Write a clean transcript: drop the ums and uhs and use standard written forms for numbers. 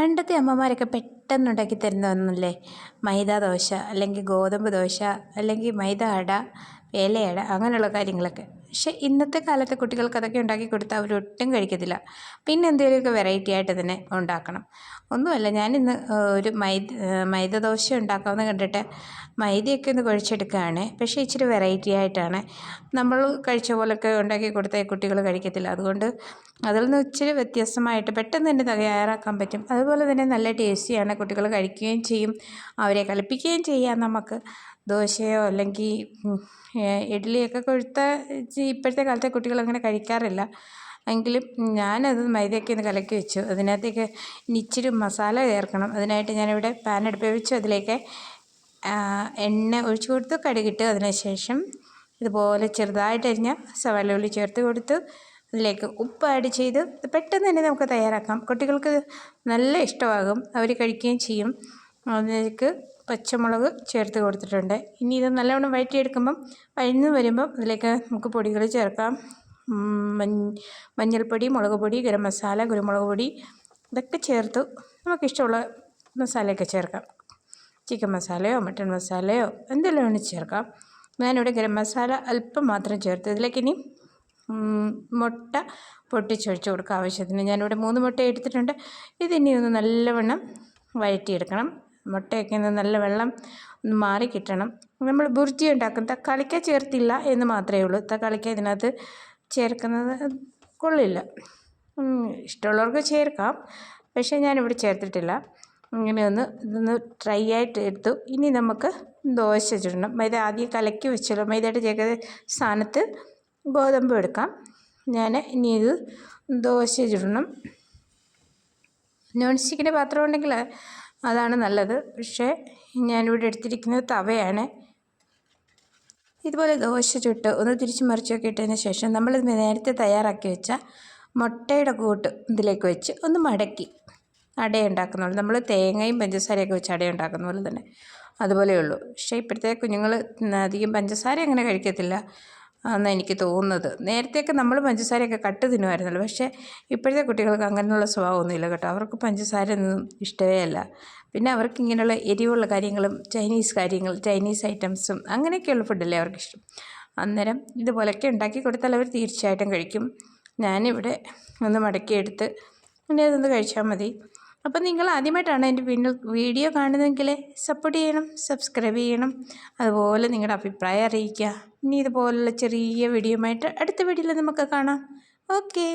പണ്ടത്തെ അമ്മമാരൊക്കെ പെട്ടെന്നുണ്ടാക്കി തരുന്ന ഒന്നല്ലേ മൈദ ദോശ, അല്ലെങ്കിൽ ഗോതമ്പ് ദോശ, അല്ലെങ്കിൽ മൈദ അട, ഇലയട, അങ്ങനെയുള്ള കാര്യങ്ങളൊക്കെ. പക്ഷേ ഇന്നത്തെ കാലത്തെ കുട്ടികൾക്ക് അതൊക്കെ ഉണ്ടാക്കി കൊടുത്താൽ അവരൊട്ടും കഴിക്കത്തില്ല. പിന്നെ എന്തെങ്കിലുമൊക്കെ വെറൈറ്റി ആയിട്ട് തന്നെ ഉണ്ടാക്കണം. ഒന്നുമല്ല, ഞാനിന്ന് ഒരു മൈദ ദോശ ഉണ്ടാക്കാമെന്ന് കണ്ടിട്ട് മൈദയൊക്കെ ഒന്ന് കുഴച്ചെടുക്കുകയാണ്. പക്ഷേ ഇച്ചിരി വെറൈറ്റി ആയിട്ടാണ്. നമ്മൾ കഴിച്ച പോലൊക്കെ ഉണ്ടാക്കി കൊടുത്താൽ കുട്ടികൾ കഴിക്കത്തില്ല. അതുകൊണ്ട് അതിൽ നിന്ന് ഇച്ചിരി വ്യത്യസ്തമായിട്ട് പെട്ടെന്ന് തന്നെ തയ്യാറാക്കാൻ പറ്റും. അതുപോലെ തന്നെ നല്ല ടേസ്റ്റിയാണ്, കുട്ടികൾ കഴിക്കുകയും ചെയ്യും. അവരെ കളിപ്പിക്കുകയും ചെയ്യാം. നമുക്ക് ദോശയോ അല്ലെങ്കിൽ ഇഡ്ഡലിയൊക്കെ കൊടുത്താൽ ഇപ്പോഴത്തെ കാലത്തെ കുട്ടികൾ അങ്ങനെ കഴിക്കാറില്ല. എങ്കിലും ഞാനത് മൈദയൊക്കെ ഒന്ന് കലക്കി വെച്ചു. അതിനകത്തേക്ക് ഇച്ചിരി മസാല ചേർക്കണം. അതിനായിട്ട് ഞാനിവിടെ പാൻ അടുപ്പിൽ വെച്ചു. അതിലേക്ക് എണ്ണ ഒഴിച്ചു കൊടുത്തു, കടുകിട്ട്, അതിനുശേഷം ഇതുപോലെ ചെറുതായിട്ട് അരിഞ്ഞ സവാള ഉള്ളി ചേർത്ത് കൊടുത്തു. അതിലേക്ക് ഉപ്പ് ആഡ് ചെയ്ത് പെട്ടെന്ന് തന്നെ നമുക്ക് തയ്യാറാക്കാം. കുട്ടികൾക്ക് നല്ല ഇഷ്ടമാകും, അവർ കഴിക്കുകയും ചെയ്യും. അതിലേക്ക് പച്ചമുളക് ചേർത്ത് കൊടുത്തിട്ടുണ്ട്. ഇനി ഇത് നല്ലവണ്ണം വഴറ്റിയെടുക്കുമ്പം വഴന്ന് വരുമ്പം അതിലേക്ക് നമുക്ക് പൊടികൾ ചേർക്കാം. മഞ്ഞൾപ്പൊടി, മുളക് പൊടി, ഗരം മസാല, കുരുമുളക് പൊടി, ഇതൊക്കെ ചേർത്ത് നമുക്കിഷ്ടമുള്ള മസാലയൊക്കെ ചേർക്കാം. ചിക്കൻ മസാലയോ മട്ടൺ മസാലയോ എന്തെല്ലാം വേണം ചേർക്കാം. ഞാനിവിടെ ഗരം മസാല അല്പം മാത്രം ചേർത്ത് ഇതിലേക്ക് ഇനി മുട്ട പൊട്ടിച്ചൊഴിച്ച് കൊടുക്കുക ആവശ്യത്തിന്. ഞാനിവിടെ 3 മുട്ട എടുത്തിട്ടുണ്ട്. ഇതിനി ഒന്ന് നല്ലവണ്ണം വഴറ്റിയെടുക്കണം. മുട്ടയൊക്കെ ഒന്ന് നല്ല വെള്ളം ഒന്ന് മാറി കിട്ടണം. നമ്മൾ ബുർജി ഉണ്ടാക്കും, തക്കാളിക്ക ചേർത്തില്ല എന്ന് മാത്രമേ ഉള്ളൂ. തക്കാളിക്ക ഇതിനകത്ത് ചേർക്കുന്നത് കൊള്ളില്ല. ഇഷ്ടമുള്ളവർക്ക് ചേർക്കാം, പക്ഷേ ഞാനിവിടെ ചേർത്തിട്ടില്ല. ഇങ്ങനെ ഇതൊന്ന് ഡ്രൈ ആയിട്ട് എടുത്തു. ഇനി നമുക്ക് ദോശ ചുടണം. മൈദ ആദ്യം കലക്കി വെച്ചല്ലോ, മൈദയുടെ സ്ഥാനത്ത് ഗോതമ്പ് എടുക്കാം. ഞാൻ ഇനി ഇത് ദോശ ചുടണം. നോൺ സ്റ്റിക്കിൻ്റെ പാത്രം ഉണ്ടെങ്കിൽ അതാണ് നല്ലത്. പക്ഷേ ഞാനിവിടെ എടുത്തിരിക്കുന്നത് തവയാണ്. ഇതുപോലെ ദോശ ചുട്ട് ഒന്ന് തിരിച്ച് മറിച്ചൊക്കെ ഇട്ടതിന് ശേഷം നമ്മൾ നേരത്തെ തയ്യാറാക്കി വെച്ച മുട്ടയുടെ കൂട്ട് ഇതിലേക്ക് വെച്ച് ഒന്ന് മടക്കി അടയുണ്ടാക്കുന്ന പോലെ, നമ്മൾ തേങ്ങയും പഞ്ചസാരയൊക്കെ വെച്ച് അടയുണ്ടാക്കുന്ന പോലെ തന്നെ അതുപോലെയുള്ളൂ. പക്ഷേ ഇപ്പോഴത്തെ കുഞ്ഞുങ്ങൾ അധികം പഞ്ചസാര അങ്ങനെ കഴിക്കത്തില്ല എന്നാണ് എനിക്ക് തോന്നുന്നത്. നേരത്തെയൊക്കെ നമ്മൾ പഞ്ചസാരയൊക്കെ കട്ട് തിന്നുമായിരുന്നല്ലോ. പക്ഷേ ഇപ്പോഴത്തെ കുട്ടികൾക്ക് അങ്ങനെയുള്ള സ്വഭാവമൊന്നുമില്ല കേട്ടോ. അവർക്ക് പഞ്ചസാര ഒന്നും ഇഷ്ടമേ അല്ല. പിന്നെ അവർക്ക് ഇങ്ങനെയുള്ള എരിവുള്ള കാര്യങ്ങളും ചൈനീസ് ഐറ്റംസും അങ്ങനെയൊക്കെയുള്ള ഫുഡല്ലേ അവർക്കിഷ്ടം. അന്നേരം ഇതുപോലെയൊക്കെ ഉണ്ടാക്കി കൊടുത്താൽ അവർ തീർച്ചയായിട്ടും കഴിക്കും. ഞാനിവിടെ ഒന്ന് മടക്കിയെടുത്ത് പിന്നെ അതൊന്ന് കഴിച്ചാൽ മതി. അപ്പം നിങ്ങൾ ആദ്യമായിട്ടാണ് എൻ്റെ വീഡിയോ കാണുന്നതെങ്കിൽ സപ്പോർട്ട് ചെയ്യണം, സബ്സ്ക്രൈബ് ചെയ്യണം. അതുപോലെ നിങ്ങളുടെ അഭിപ്രായം അറിയിക്കുക. ഇനി ഇതുപോലുള്ള ചെറിയ വീഡിയോ ആയിട്ട് അടുത്ത വീഡിയോയിൽ നമുക്ക് കാണാം. ഓക്കേ.